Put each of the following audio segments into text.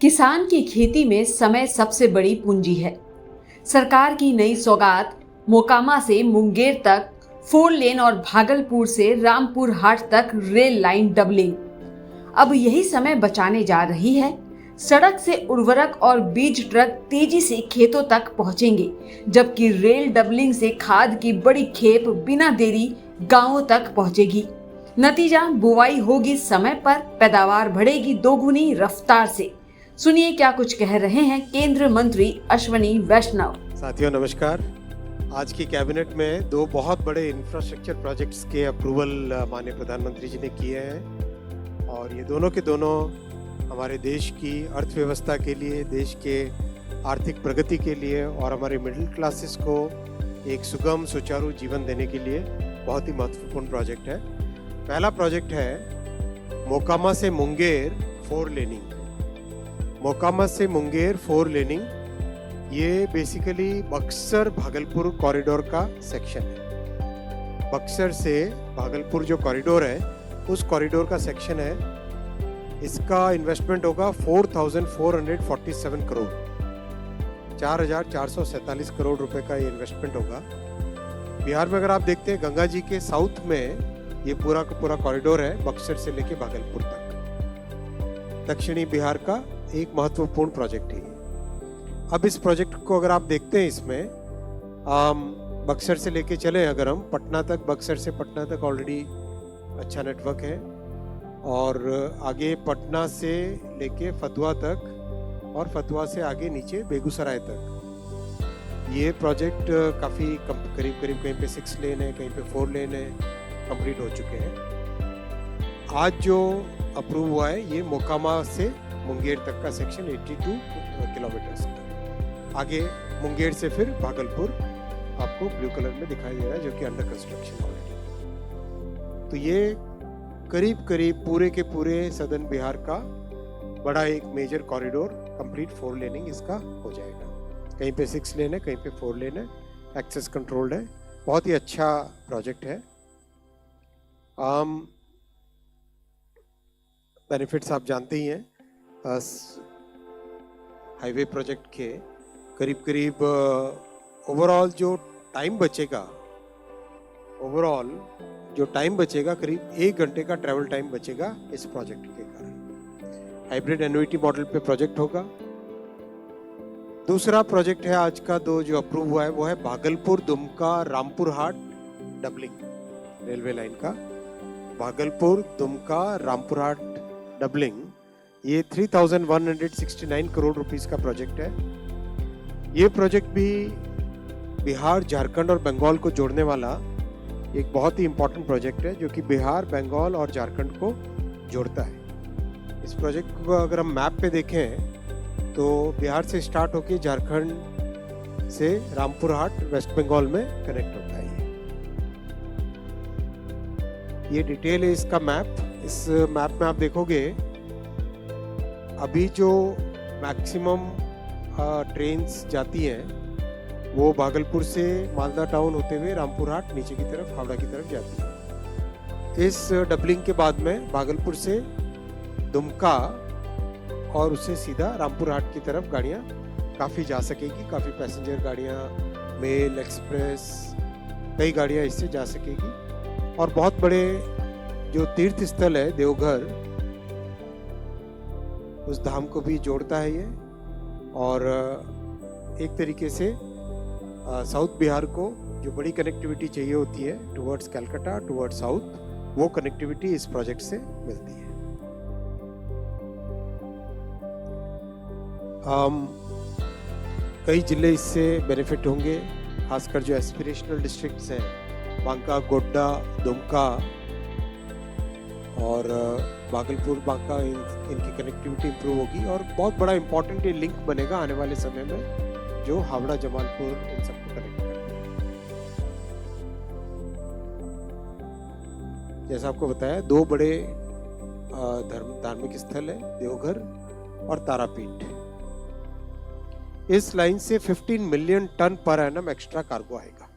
किसान की खेती में समय सबसे बड़ी पूंजी है। सरकार की नई सौगात मोकामा से मुंगेर तक 4 लेन और भागलपुर से रामपुर हाट तक रेल लाइन डबलिंग अब यही समय बचाने जा रही है। सड़क से उर्वरक और बीज ट्रक तेजी से खेतों तक पहुंचेंगे, जबकि रेल डबलिंग से खाद की बड़ी खेप बिना देरी गांवों तक पहुंचेगी। नतीजा बुवाई होगी समय पर, पैदावार बढ़ेगी दोगुनी रफ्तार से। सुनिए क्या कुछ कह रहे हैं केंद्रीय मंत्री अश्विनी वैष्णव। साथियों नमस्कार। आज की कैबिनेट में दो बहुत बड़े इंफ्रास्ट्रक्चर प्रोजेक्ट्स के अप्रूवल माननीय प्रधानमंत्री जी ने किए हैं और ये दोनों के दोनों हमारे देश की अर्थव्यवस्था के लिए, देश के आर्थिक प्रगति के लिए और हमारे मिडिल क्लासेस को एक सुगम सुचारू जीवन देने के लिए बहुत ही महत्वपूर्ण प्रोजेक्ट है। पहला प्रोजेक्ट है मोकामा से मुंगेर 4 लेनिंग। मोकामा से मुंगेर 4 लेनिंग ये बेसिकली बक्सर भागलपुर कॉरिडोर का सेक्शन है। बक्सर से भागलपुर जो कॉरिडोर है उस कॉरिडोर का सेक्शन है। इसका इन्वेस्टमेंट होगा 4,447 करोड़, 4,447 करोड़ रुपए का ये इन्वेस्टमेंट होगा। बिहार में अगर आप देखते हैं गंगा जी के साउथ में ये पूरा का पूरा कॉरिडोर है, बक्सर से लेके भागलपुर तक। दक्षिणी बिहार का एक महत्वपूर्ण प्रोजेक्ट है। अब इस प्रोजेक्ट को अगर आप देखते हैं, इसमें बक्सर से लेके चले अगर हम पटना तक, बक्सर से पटना तक ऑलरेडी अच्छा नेटवर्क है और आगे पटना से लेके फतुहा तक और फतुहा से आगे नीचे बेगूसराय तक ये प्रोजेक्ट काफ़ी करीब कहीं पे 6 लेन है, कहीं पे 4 लेन है, कंप्लीट हो चुके हैं। आज जो अप्रूव हुआ है ये मोकामा से मुंगेर तक का सेक्शन 82 किलोमीटर्स का। आगे मुंगेर से फिर भागलपुर आपको ब्लू कलर में दिखाई दे रहा है, जो कि अंडर कंस्ट्रक्शन ऑलरेडी। तो ये करीब करीब पूरे के पूरे सदर्न बिहार का बड़ा एक मेजर कॉरिडोर कंप्लीट 4 लेनिंग इसका हो जाएगा। कहीं पे 6 लेन है, कहीं पे 4 लेन है, एक्सेस कंट्रोल्ड है। बहुत ही अच्छा प्रोजेक्ट है। बेनिफिट्स आप जानते ही हैं। हाईवे प्रोजेक्ट के करीब ओवरऑल जो टाइम बचेगा करीब 1 घंटे का ट्रैवल टाइम बचेगा इस प्रोजेक्ट के कारण। हाइब्रिड एन्युइटी मॉडल पे प्रोजेक्ट होगा। दूसरा प्रोजेक्ट है आज का जो अप्रूव हुआ है वो है भागलपुर दुमका रामपुर हाट डबलिंग रेलवे लाइन का। भागलपुर दुमका रामपुर हाट डबलिंग ये 3,169 करोड़ रुपीस का प्रोजेक्ट है। ये प्रोजेक्ट भी बिहार, झारखंड और बंगाल को जोड़ने वाला एक बहुत ही इंपॉर्टेंट प्रोजेक्ट है, जो कि बिहार, बंगाल और झारखंड को जोड़ता है। इस प्रोजेक्ट को अगर हम मैप पे देखें तो बिहार से स्टार्ट होकर झारखंड से रामपुर हाट वेस्ट बंगाल में कनेक्ट होता है। ये डिटेल है इसका मैप। इस मैप में आप देखोगे अभी जो मैक्सिमम ट्रेन्स जाती हैं वो भागलपुर से मालदा टाउन होते हुए रामपुर हाट नीचे की तरफ हावड़ा की तरफ जाती है। इस डबलिंग के बाद में भागलपुर से दुमका और उससे सीधा रामपुर हाट की तरफ गाड़ियाँ काफ़ी जा सकेगी। काफ़ी पैसेंजर गाड़ियाँ, मेल, एक्सप्रेस, कई गाड़ियाँ इससे जा सकेगी। और बहुत बड़े जो तीर्थ स्थल है देवघर, उस धाम को भी जोड़ता है ये। और एक तरीके से साउथ बिहार को जो बड़ी कनेक्टिविटी चाहिए होती है टुवर्ड्स कलकत्ता, टुवर्ड्स साउथ, वो कनेक्टिविटी इस प्रोजेक्ट से मिलती है। कई जिले इससे बेनिफिट होंगे, खासकर जो एस्पिरेशनल डिस्ट्रिक्ट्स हैं, बांका, गोड्डा, दुमका और भागलपुर, बांका, इनकी कनेक्टिविटी इंप्रूव होगी और बहुत बड़ा इंपॉर्टेंट ये लिंक बनेगा आने वाले समय में, जो हावड़ा, जमालपुर, इन सबको कनेक्ट करेगा। जैसा आपको बताया, 2 बड़े धार्मिक स्थल है, देवघर और तारापीठ। इस लाइन से 15 million ton per annum extra cargo आएगा।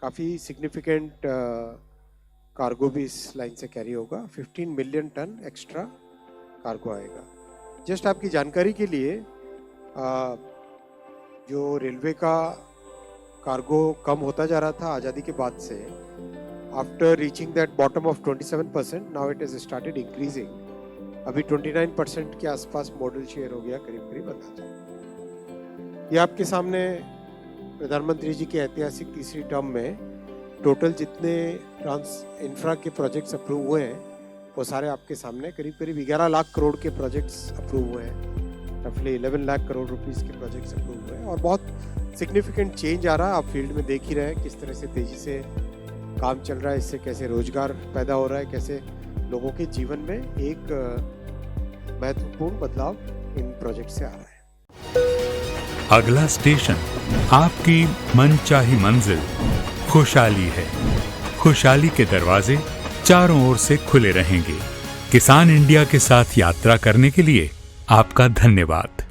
काफी सिग्निफिकेंट कार्गो भी इस लाइन से कैरी होगा। 15 मिलियन टन एक्स्ट्रा कार्गो आएगा। जस्ट आपकी जानकारी के लिए जो रेलवे का कार्गो कम होता जा रहा था आज़ादी के बाद से, after reaching that bottom of 27%, now it is started increasing. अभी 29% के आसपास मॉडल शेयर हो गया करीब करीब अंदाजा। ये आपके सामने प्रधानमंत्री जी के ऐतिहासिक तीसरी टर्म में टोटल जितने ट्रांस इंफ्रा के प्रोजेक्ट्स अप्रूव हुए हैं वो सारे आपके सामने करीब करीब 11 लाख करोड़ के प्रोजेक्ट्स अप्रूव हुए हैं। रफली 11 लाख करोड़ रुपीस के प्रोजेक्ट्स अप्रूव हुए हैं और बहुत सिग्निफिकेंट चेंज आ रहा है। आप फील्ड में देख ही रहे हैं किस तरह से तेजी से काम चल रहा है, इससे कैसे रोजगार पैदा हो रहा है, कैसे लोगों के जीवन में एक महत्वपूर्ण बदलाव इन प्रोजेक्ट से आ रहा है। अगला स्टेशन आपकी मनचाही मंजिल खुशहाली है। खुशहाली के दरवाजे चारों ओर से खुले रहेंगे। किसान इंडिया के साथ यात्रा करने के लिए आपका धन्यवाद।